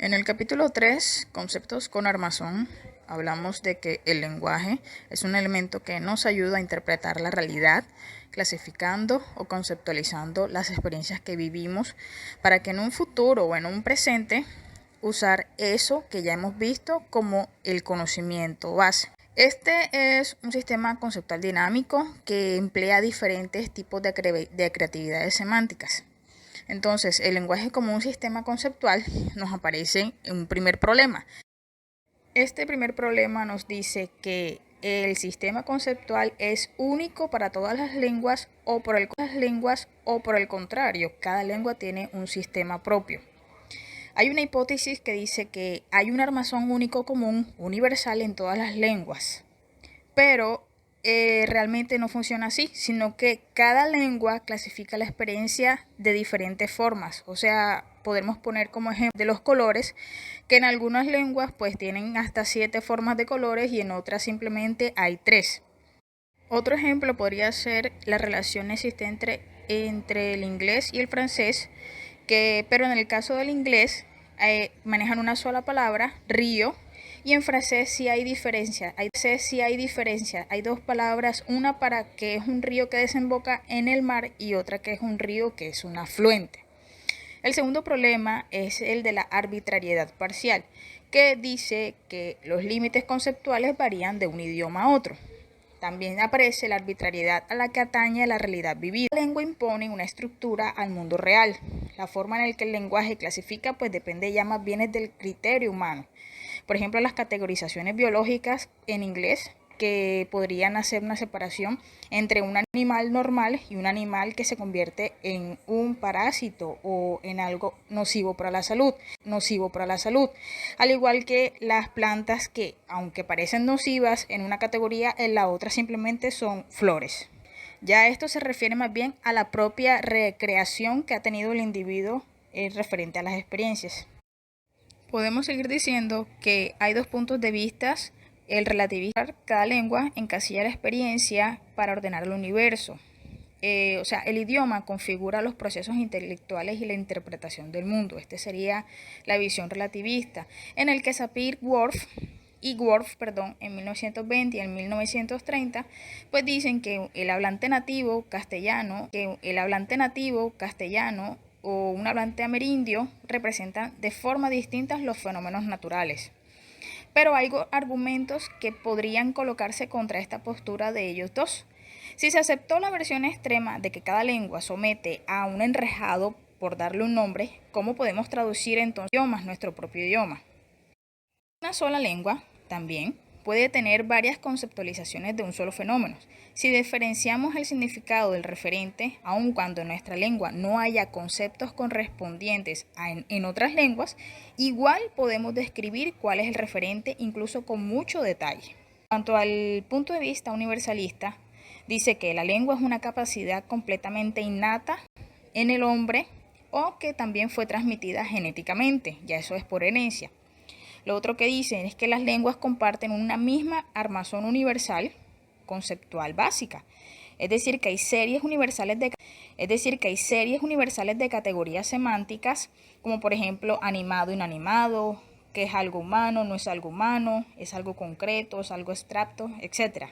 En el capítulo 3, Conceptos con armazón, hablamos de que el lenguaje es un elemento que nos ayuda a interpretar la realidad, clasificando o conceptualizando las experiencias que vivimos para que en un futuro o en un presente usar eso que ya hemos visto como el conocimiento base. Este es un sistema conceptual dinámico que emplea diferentes tipos de creatividades semánticas. Entonces, el lenguaje como un sistema conceptual nos aparece en un primer problema. Este primer problema nos dice que el sistema conceptual es único para todas las lenguas o por el contrario, cada lengua tiene un sistema propio. Hay una hipótesis que dice que hay un armazón único común, universal en todas las lenguas, pero realmente no funciona así, sino que cada lengua clasifica la experiencia de diferentes formas. O sea, podemos poner como ejemplo de los colores, que en algunas lenguas pues tienen hasta 7 formas de colores y en otras simplemente hay 3. Otro ejemplo podría ser la relación existente entre el inglés y el francés, pero en el caso del inglés manejan una sola palabra, río, y en francés sí hay diferencia. Hay dos palabras, una para que es un río que desemboca en el mar y otra que es un río que es un afluente. El segundo problema es el de la arbitrariedad parcial, que dice que los límites conceptuales varían de un idioma a otro. También aparece la arbitrariedad a la que atañe a la realidad vivida. La lengua impone una estructura al mundo real. La forma en la que el lenguaje clasifica pues depende ya más bien del criterio humano. Por ejemplo, las categorizaciones biológicas en inglés, que podrían hacer una separación entre un animal normal y un animal que se convierte en un parásito o en algo nocivo para la salud. Al igual que las plantas que, aunque parecen nocivas en una categoría, en la otra simplemente son flores. Ya esto se refiere más bien a la propia recreación que ha tenido el individuo referente a las experiencias. Podemos seguir diciendo que hay dos puntos de vista. El relativizar cada lengua encasilla la experiencia para ordenar el universo. El idioma configura los procesos intelectuales y la interpretación del mundo. Esta sería la visión relativista, en el que Sapir-Whorf en 1920 y en 1930, pues dicen que el hablante nativo castellano o un hablante amerindio representan de forma distinta los fenómenos naturales. Pero hay argumentos que podrían colocarse contra esta postura de ellos dos. Si se aceptó la versión extrema de que cada lengua somete a un enrejado por darle un nombre, ¿cómo podemos traducir entonces nuestro propio idioma? Una sola lengua también puede tener varias conceptualizaciones de un solo fenómeno. Si diferenciamos el significado del referente, aun cuando en nuestra lengua no haya conceptos correspondientes en otras lenguas, igual podemos describir cuál es el referente incluso con mucho detalle. En cuanto al punto de vista universalista, dice que la lengua es una capacidad completamente innata en el hombre o que también fue transmitida genéticamente, ya eso es por herencia. Lo otro que dicen es que las lenguas comparten una misma armazón universal conceptual básica, es decir, que hay series universales de categorías semánticas, como por ejemplo animado, inanimado, que es algo humano, no es algo humano, es algo concreto, es algo abstracto, etc.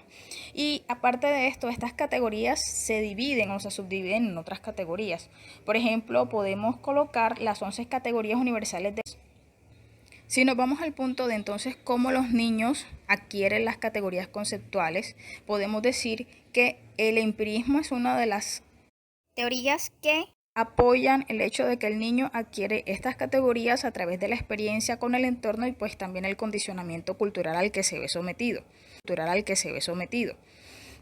Y aparte de esto, estas categorías se dividen o se subdividen en otras categorías. Por ejemplo, podemos colocar las 11 categorías universales de... Si nos vamos al punto de entonces cómo los niños adquieren las categorías conceptuales, podemos decir que el empirismo es una de las teorías que apoyan el hecho de que el niño adquiere estas categorías a través de la experiencia con el entorno y pues también el condicionamiento cultural al que se ve sometido.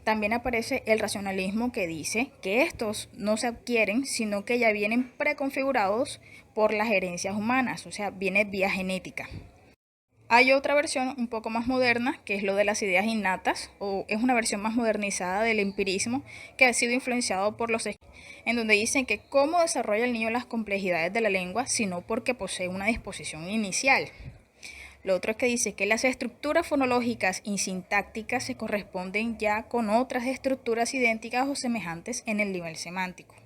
También aparece el racionalismo, que dice que estos no se adquieren, sino que ya vienen preconfigurados por las herencias humanas, o sea, viene vía genética. Hay otra versión un poco más moderna, que es lo de las ideas innatas, o es una versión más modernizada del empirismo, que ha sido influenciado por los en donde dicen que cómo desarrolla el niño las complejidades de la lengua, sino porque posee una disposición inicial. Lo otro es que dice que las estructuras fonológicas y sintácticas se corresponden ya con otras estructuras idénticas o semejantes en el nivel semántico.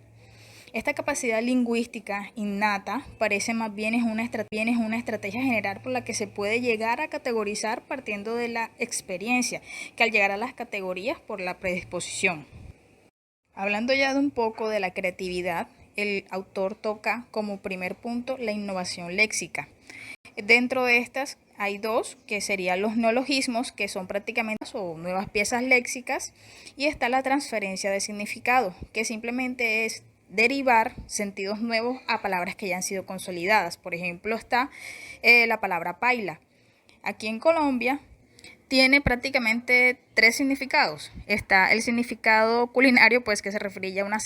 Esta capacidad lingüística innata parece más bien es una estrategia general por la que se puede llegar a categorizar partiendo de la experiencia, que al llegar a las categorías por la predisposición. Hablando ya de un poco de la creatividad, el autor toca como primer punto la innovación léxica. Dentro de estas hay dos, que serían los neologismos, que son prácticamente o nuevas piezas léxicas, y está la transferencia de significado, que simplemente es derivar sentidos nuevos a palabras que ya han sido consolidadas. Por ejemplo, está la palabra paila. Aquí en Colombia tiene prácticamente tres significados. Está el significado culinario, pues que se refería a una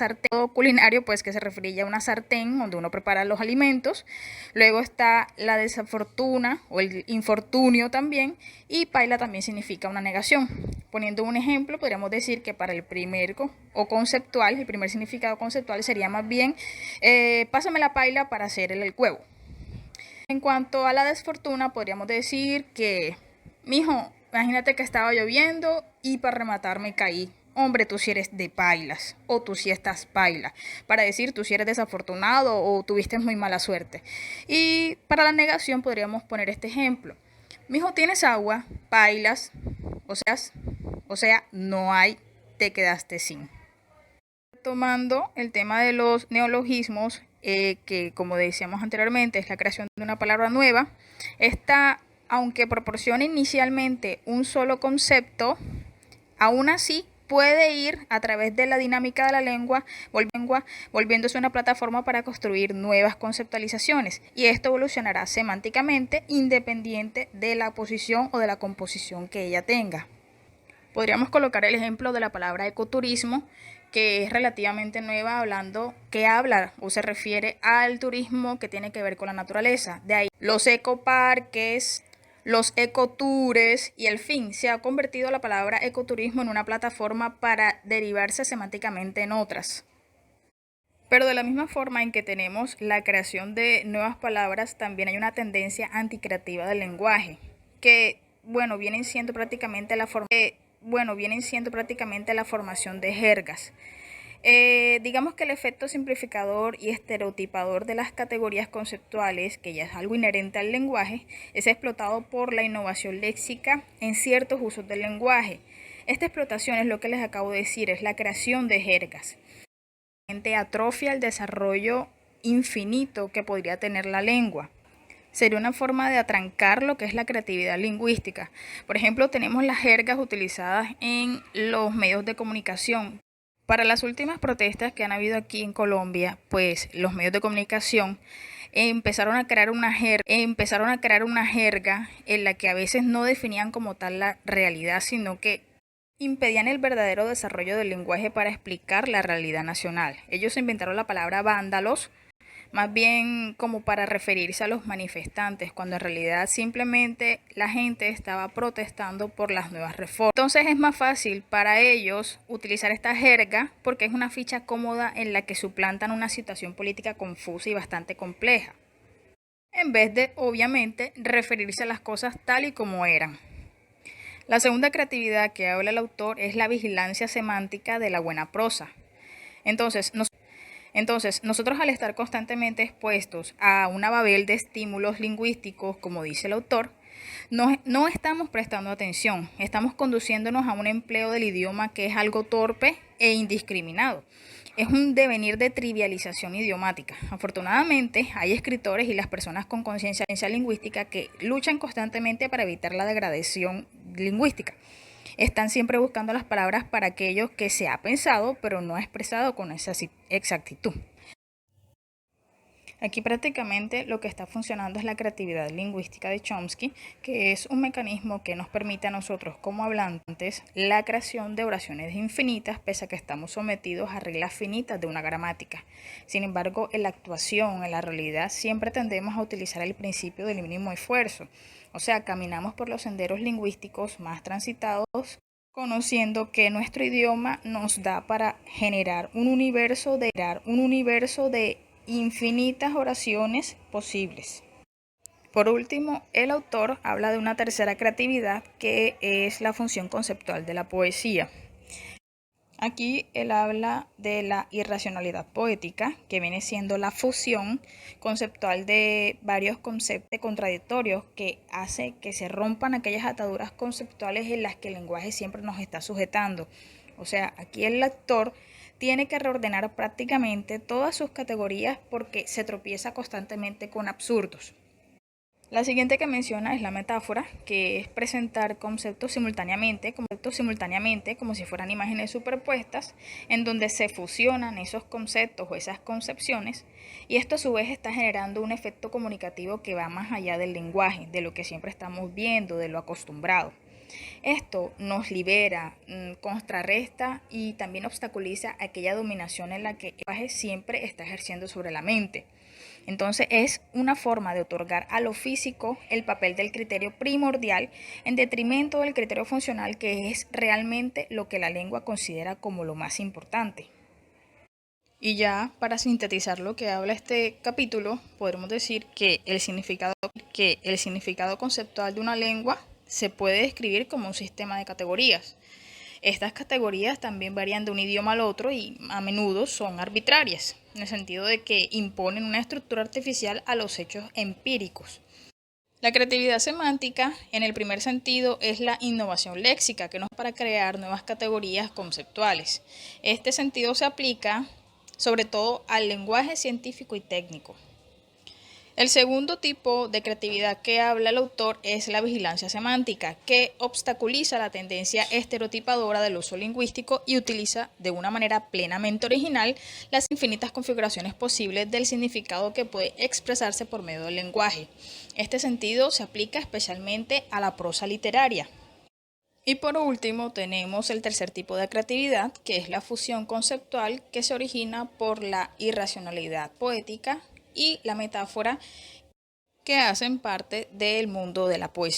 sartén donde uno prepara los alimentos. Luego está la desafortuna o el infortunio también, y paila también significa una negación. Poniendo un ejemplo, podríamos decir que para el primer significado conceptual sería más bien pásame la paila para hacer el huevo. En cuanto a la desfortuna, podríamos decir que, mijo, imagínate que estaba lloviendo y para rematar me caí. Hombre, tú sí eres de pailas, o tú sí estás paila, para decir tú sí eres desafortunado o tuviste muy mala suerte. Y para la negación podríamos poner este ejemplo. Mijo, ¿tienes agua? Pailas, o sea, no hay, te quedaste sin. Tomando el tema de los neologismos, que como decíamos anteriormente es la creación de una palabra nueva, esta, aunque proporciona inicialmente un solo concepto, aún así puede ir a través de la dinámica de la lengua, volviéndose una plataforma para construir nuevas conceptualizaciones, y esto evolucionará semánticamente independiente de la posición o de la composición que ella tenga. Podríamos colocar el ejemplo de la palabra ecoturismo, que es relativamente nueva, habla o se refiere al turismo que tiene que ver con la naturaleza. De ahí los ecoparques, los ecotours y el fin. Se ha convertido la palabra ecoturismo en una plataforma para derivarse semánticamente en otras. Pero de la misma forma en que tenemos la creación de nuevas palabras, también hay una tendencia anticreativa del lenguaje, que vienen siendo prácticamente la formación de jergas. Digamos que el efecto simplificador y estereotipador de las categorías conceptuales, que ya es algo inherente al lenguaje, es explotado por la innovación léxica en ciertos usos del lenguaje. Esta explotación es lo que les acabo de decir, es la creación de jergas. Atrofia el desarrollo infinito que podría tener la lengua. Sería una forma de atrancar lo que es la creatividad lingüística. Por ejemplo, tenemos las jergas utilizadas en los medios de comunicación. Para las últimas protestas que han habido aquí en Colombia, pues los medios de comunicación empezaron a crear una jerga en la que a veces no definían como tal la realidad, sino que impedían el verdadero desarrollo del lenguaje para explicar la realidad nacional. Ellos inventaron la palabra vándalos, más bien como para referirse a los manifestantes, cuando en realidad simplemente la gente estaba protestando por las nuevas reformas. Entonces es más fácil para ellos utilizar esta jerga porque es una ficha cómoda en la que suplantan una situación política confusa y bastante compleja, en vez de, obviamente, referirse a las cosas tal y como eran. La segunda creatividad que habla el autor es la vigilancia semántica de la buena prosa. Entonces, nosotros al estar constantemente expuestos a una babel de estímulos lingüísticos, como dice el autor, no estamos prestando atención, estamos conduciéndonos a un empleo del idioma que es algo torpe e indiscriminado. Es un devenir de trivialización idiomática. Afortunadamente, hay escritores y las personas con conciencia lingüística que luchan constantemente para evitar la degradación lingüística. Están siempre buscando las palabras para aquello que se ha pensado, pero no ha expresado con esa exactitud. Aquí prácticamente lo que está funcionando es la creatividad lingüística de Chomsky, que es un mecanismo que nos permite a nosotros como hablantes la creación de oraciones infinitas, pese a que estamos sometidos a reglas finitas de una gramática. Sin embargo, en la actuación, en la realidad, siempre tendemos a utilizar el principio del mínimo esfuerzo. O sea, caminamos por los senderos lingüísticos más transitados, conociendo que nuestro idioma nos da para generar un universo de infinitas oraciones posibles. Por último, el autor habla de una tercera creatividad que es la función conceptual de la poesía. Aquí él habla de la irracionalidad poética, que viene siendo la fusión conceptual de varios conceptos contradictorios que hace que se rompan aquellas ataduras conceptuales en las que el lenguaje siempre nos está sujetando. O sea, aquí el lector tiene que reordenar prácticamente todas sus categorías porque se tropieza constantemente con absurdos. La siguiente que menciona es la metáfora, que es presentar conceptos simultáneamente como si fueran imágenes superpuestas, en donde se fusionan esos conceptos o esas concepciones, y esto a su vez está generando un efecto comunicativo que va más allá del lenguaje, de lo que siempre estamos viendo, de lo acostumbrado. Esto nos libera, contrarresta y también obstaculiza aquella dominación en la que el lenguaje siempre está ejerciendo sobre la mente. Entonces es una forma de otorgar a lo físico el papel del criterio primordial en detrimento del criterio funcional, que es realmente lo que la lengua considera como lo más importante. Y ya para sintetizar lo que habla este capítulo, podremos decir que el significado conceptual de una lengua se puede describir como un sistema de categorías. Estas categorías también varían de un idioma al otro y a menudo son arbitrarias, en el sentido de que imponen una estructura artificial a los hechos empíricos. La creatividad semántica, en el primer sentido, es la innovación léxica que nos para crear nuevas categorías conceptuales. Este sentido se aplica sobre todo al lenguaje científico y técnico. El segundo tipo de creatividad que habla el autor es la vigilancia semántica, que obstaculiza la tendencia estereotipadora del uso lingüístico y utiliza de una manera plenamente original las infinitas configuraciones posibles del significado que puede expresarse por medio del lenguaje. Este sentido se aplica especialmente a la prosa literaria. Y por último tenemos el tercer tipo de creatividad, que es la fusión conceptual que se origina por la irracionalidad poética y la metáfora, que hacen parte del mundo de la poesía.